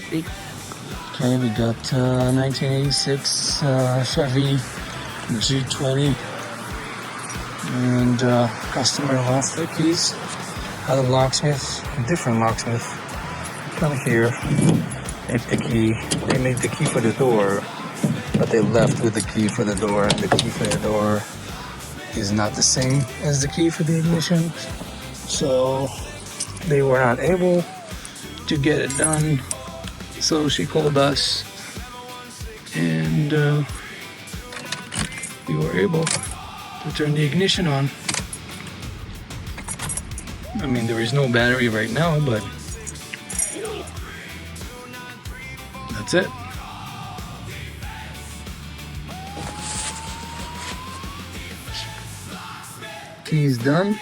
Okay, we got 1986 Chevy G20, and customer lost their keys at a locksmith, a different locksmith. Come here, make the key. They made the key for the door, but they left with the key for the door, and the key for the door is not the same as the key for the ignition, so they were not able to get it done. So she called us, and we were able to turn the ignition on. I mean, there is no battery right now, but that's it. Key is done.